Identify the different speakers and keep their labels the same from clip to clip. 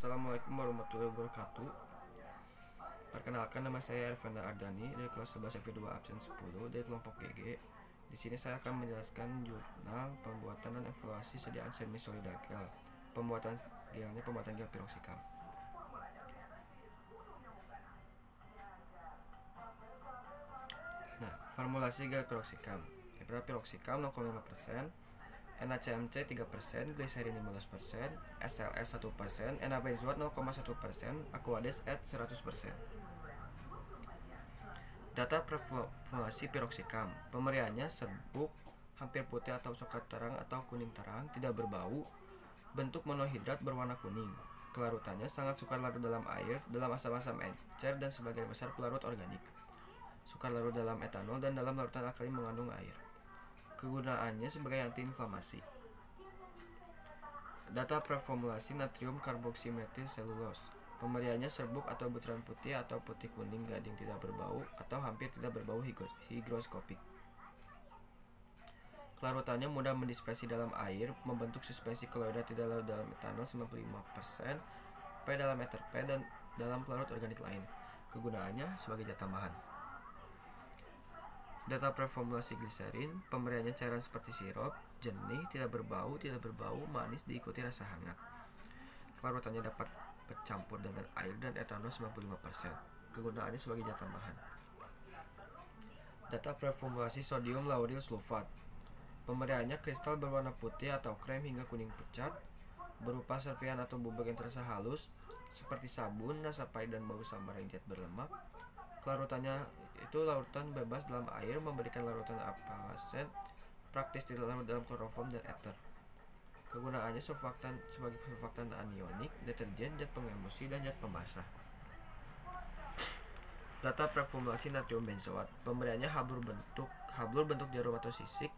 Speaker 1: Assalamualaikum warahmatullahi wabarakatuh. Perkenalkan, nama saya Ervanda Ardani dari kelas 11 FP2 absen 10 dari kelompok GG. Di sini saya akan menjelaskan jurnal pembuatan dan evaluasi sediaan semi solida gel. Pembuatan gel piroxicam. Nah, formulasi gel piroxicam. Piroxicam 0,5%, NaCMC 3%, gliserin 15%, SLS 1%, NaBenzoat 0,1%, Aquades at 100%. Data formulasi piroxicam. Pemberiannya serbuk hampir putih atau coklat terang atau kuning terang, tidak berbau, bentuk monohidrat berwarna kuning. Kelarutannya sangat sukar larut dalam air, dalam asam-asam encer dan sebagian besar pelarut organik. Sukar larut dalam etanol dan dalam larutan alkali mengandung air. Kegunaannya sebagai antiinflamasi. Data preformulasi natrium karboksimetil selulose. Pemberiannya serbuk atau butiran putih atau putih kuning gading tidak berbau atau hampir tidak berbau higroskopik. Kelarutannya mudah mendispersi dalam air, membentuk suspensi koloida tidak larut dalam etanol 95%, P dalam meter P dan dalam pelarut organik lain. Kegunaannya sebagai zat tambahan. Data preformulasi gliserin. Pemberiannya cairan seperti sirup, jernih, tidak berbau, manis, diikuti rasa hangat. Kelarutannya dapat bercampur dengan air dan etanol 95%. Kegunaannya sebagai zat tambahan. Data preformulasi sodium lauryl sulfat. Pemberiannya kristal berwarna putih atau krem hingga kuning pucat, berupa serpihan atau bubuk yang terasa halus, seperti sabun, rasa pahit dan bau samar yang tidak berlemak. Kelarutannya itu larutan bebas dalam air, memberikan larutan apalasen, praktis tidak larut dalam kloroform dan ether. Kegunaannya sebagai surfaktan anionik, deterjen, zat pengemulsi, dan zat pembasah. Data preformulasi natrium benzoat. Pemberiannya hablur bentuk jarum atau sisik,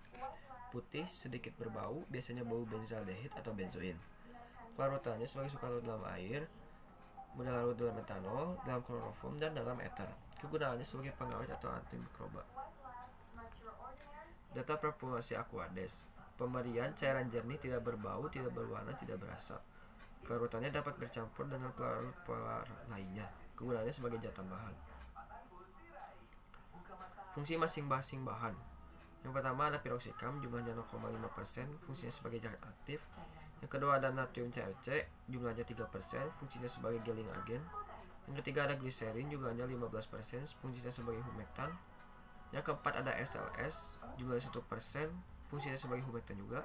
Speaker 1: putih, sedikit berbau, biasanya bau benzaldehid atau benzoin. Kelarutannya sebagai sukar larut dalam air, mudah larut dalam etanol, dalam kloroform, dan dalam ether. Kegunaannya sebagai pengawet atau antimikroba. Data preformulasi Aquades. Pemberian cairan jernih, tidak berbau, tidak berwarna, tidak berasa. Kelarutannya dapat bercampur dengan pelarut lainnya. Kegunaannya sebagai zat tambahan. Fungsi masing-masing bahan. Yang pertama ada piroxicam, jumlahnya 0,5%, fungsinya sebagai zat aktif. Yang kedua ada natrium CFC, jumlahnya 3%, fungsinya sebagai gelling agent. Yang ketiga ada gliserin, jumlahnya 15%, fungsinya sebagai humektan. Yang keempat ada SLS, jumlahnya 1%, fungsinya sebagai humektan juga.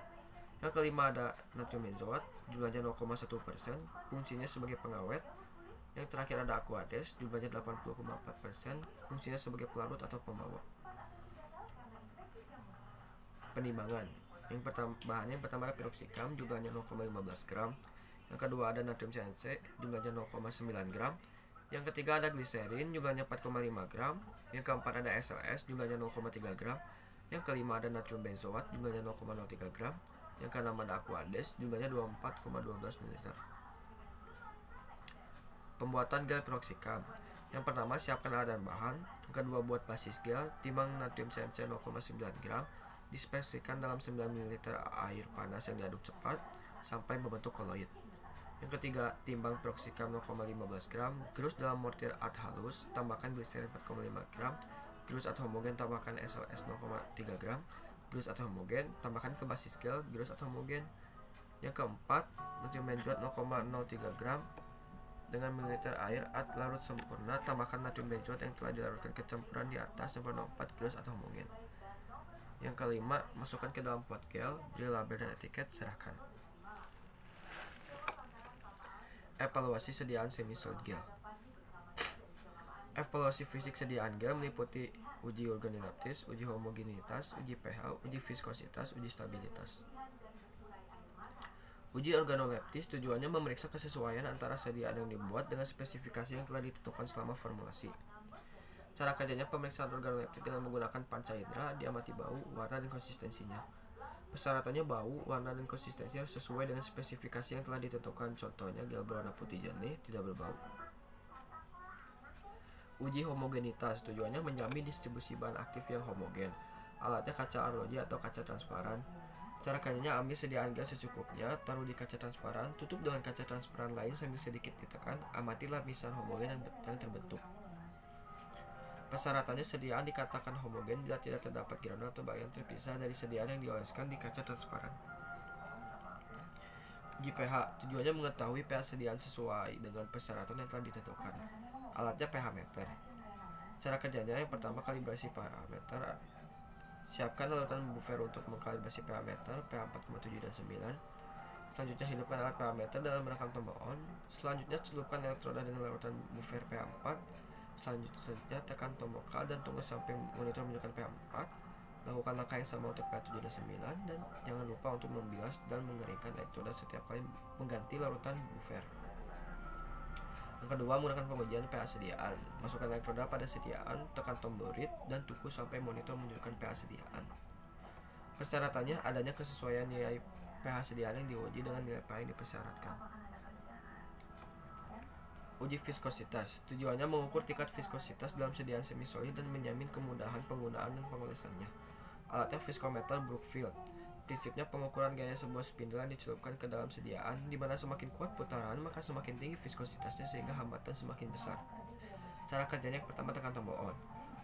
Speaker 1: Yang kelima ada natrium benzoat, jumlahnya 0,1%, fungsinya sebagai pengawet. Yang terakhir ada Aquades, jumlahnya 80,4%, fungsinya sebagai pelarut atau pembawa. Penimbangan. Bahannya yang pertama ada piroxicam, jumlahnya 0,15 gram. Yang kedua ada natrium CNC, jumlahnya 0,9 gram. Yang ketiga ada gliserin, jumlahnya 4,5 gram. Yang keempat ada SLS, jumlahnya 0,3 gram. Yang kelima ada natrium benzoat, jumlahnya 0,03 gram. Yang keenam ada Aquades, jumlahnya 24,12 ml. Pembuatan gel piroxicam. Yang pertama, siapkan alat dan bahan. Yang kedua, buat basis gel. Timbang natrium CMC 0,9 gram, dispersikan dalam 9 ml air panas yang diaduk cepat sampai membentuk koloid. Yang ketiga, timbang piroxicam 0,15 gram, gerus dalam mortir at halus, tambahkan gliserin 4,5 gram, gerus atau homogen, tambahkan SLS 0,3 gram, gerus atau homogen, tambahkan ke basis gel, gerus atau homogen. Yang keempat, natrium benzoat 0,03 gram dengan mililiter air at larut sempurna, tambahkan natrium benzoat yang telah dilarutkan ke campuran di atas sempurna 4, gerus atau homogen. Yang kelima, masukkan ke dalam pot gel, beri label dan etiket, serahkan. Evaluasi sediaan semi-solid gel. Evaluasi fisik sediaan gel meliputi uji organoleptis, uji homogenitas, uji pH, uji viskositas, uji stabilitas. Uji organoleptis tujuannya memeriksa kesesuaian antara sediaan yang dibuat dengan spesifikasi yang telah ditentukan selama formulasi. Cara kerjanya pemeriksaan organoleptik dengan menggunakan panca indera, diamati bau, warna, dan konsistensinya. Persyaratannya bau, warna, dan konsistensi harus sesuai dengan spesifikasi yang telah ditentukan. Contohnya gel berwarna putih jernih, tidak berbau. Uji homogenitas tujuannya menjamin distribusi bahan aktif yang homogen. Alatnya kaca arloji atau kaca transparan. Cara kerjanya, ambil sediaan gel secukupnya, taruh di kaca transparan, tutup dengan kaca transparan lain sambil sedikit ditekan, amati lapisan homogen yang terbentuk. Persyaratannya, sediaan dikatakan homogen bila tidak terdapat granul atau bagian terpisah dari sediaan yang dioleskan di kaca transparan. Uji pH, tujuannya mengetahui pH sediaan sesuai dengan persyaratan yang telah ditentukan. Alatnya pH meter. Cara kerjanya, yang pertama, kalibrasi pH meter. Siapkan larutan buffer untuk mengkalibrasi pH meter pH 4,7 dan 9. Selanjutnya, hidupkan alat pH meter dengan menekan tombol on. Selanjutnya, celupkan elektroda dengan larutan buffer pH 4. Selanjutnya, tekan tombol K dan tunggu sampai monitor menunjukkan pH 4. Lakukan langkah yang sama untuk pH 7 dan 9, dan jangan lupa untuk membilas dan mengeringkan elektroda setiap kali mengganti larutan buffer. Yang kedua, menggunakan pengujian pH sediaan. Masukkan elektroda pada sediaan, tekan tombol read, dan tunggu sampai monitor menunjukkan pH sediaan. Persyaratannya, adanya kesesuaian nilai pH sediaan yang diuji dengan nilai pH yang dipersyaratkan. Uji viskositas, tujuannya mengukur tingkat viskositas dalam sediaan semisolid dan menjamin kemudahan penggunaan dan pengolesannya. Alatnya viskometer Brookfield. Prinsipnya, pengukuran gaya sebuah spindle yang dicelupkan ke dalam sediaan, di mana semakin kuat putaran maka semakin tinggi viskositasnya sehingga hambatan semakin besar. Cara kerjanya, yang pertama, tekan tombol on.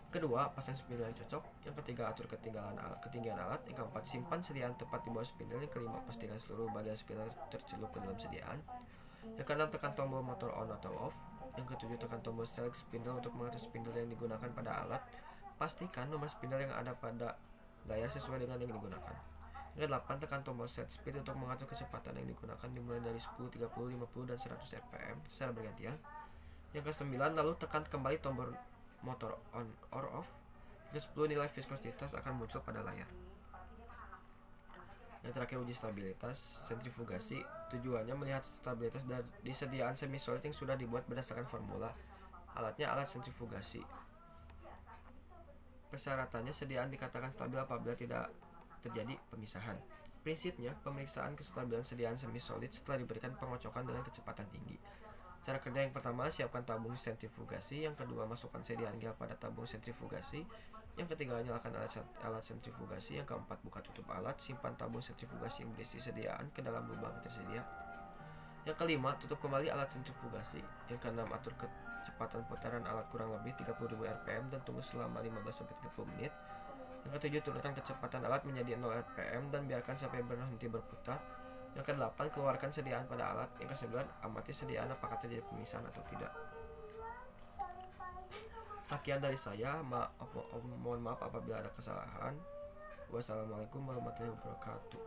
Speaker 1: Kedua, pasang spindle yang cocok. Yang ketiga, atur ketinggian alat. Yang keempat, simpan sediaan tepat di bawah spindle. Yang kelima, pastikan seluruh bagian spindle tercelup ke dalam sediaan. Yang keenam, tekan tombol motor on atau off. Yang ketujuh, tekan tombol select spindle untuk mengatur spindle yang digunakan pada alat. Pastikan nomor spindle yang ada pada layar sesuai dengan yang digunakan. Yang ke-8, tekan tombol set speed untuk mengatur kecepatan yang digunakan dimulai dari 10, 30, 50, dan 100 rpm secara bergantian. Yang ke-9, lalu tekan kembali tombol motor on or off. Yang ke-10, nilai viskositas akan muncul pada layar. Yang terakhir, uji stabilitas sentrifugasi. Tujuannya melihat stabilitas dari sediaan semisolid yang sudah dibuat berdasarkan formula. Alatnya alat sentrifugasi. Persyaratannya, sediaan dikatakan stabil apabila tidak terjadi pemisahan. Prinsipnya, pemeriksaan kestabilan sediaan semisolid setelah diberikan pengocokan dengan kecepatan tinggi. Cara kerja, yang pertama, siapkan tabung sentrifugasi. Yang kedua, masukkan sediaan gel pada tabung sentrifugasi. Yang ketiga, nyalakan alat sentrifugasi. Yang keempat, buka tutup alat. Simpan tabung sentrifugasi yang berisi sediaan ke dalam lubang tersedia. Yang kelima, tutup kembali alat sentrifugasi. Yang keenam, atur kecepatan putaran alat kurang lebih 30.000 rpm dan tunggu selama 15-30 menit. Yang ketujuh, turunkan kecepatan alat menjadi 0 rpm dan biarkan sampai berhenti berputar. Yang ke-8, keluarkan sediaan pada alat. Yang ke-9, amati sediaan apakah terjadi pemisahan atau tidak. Sekian dari saya, mohon maaf apabila ada kesalahan. Wassalamualaikum warahmatullahi wabarakatuh.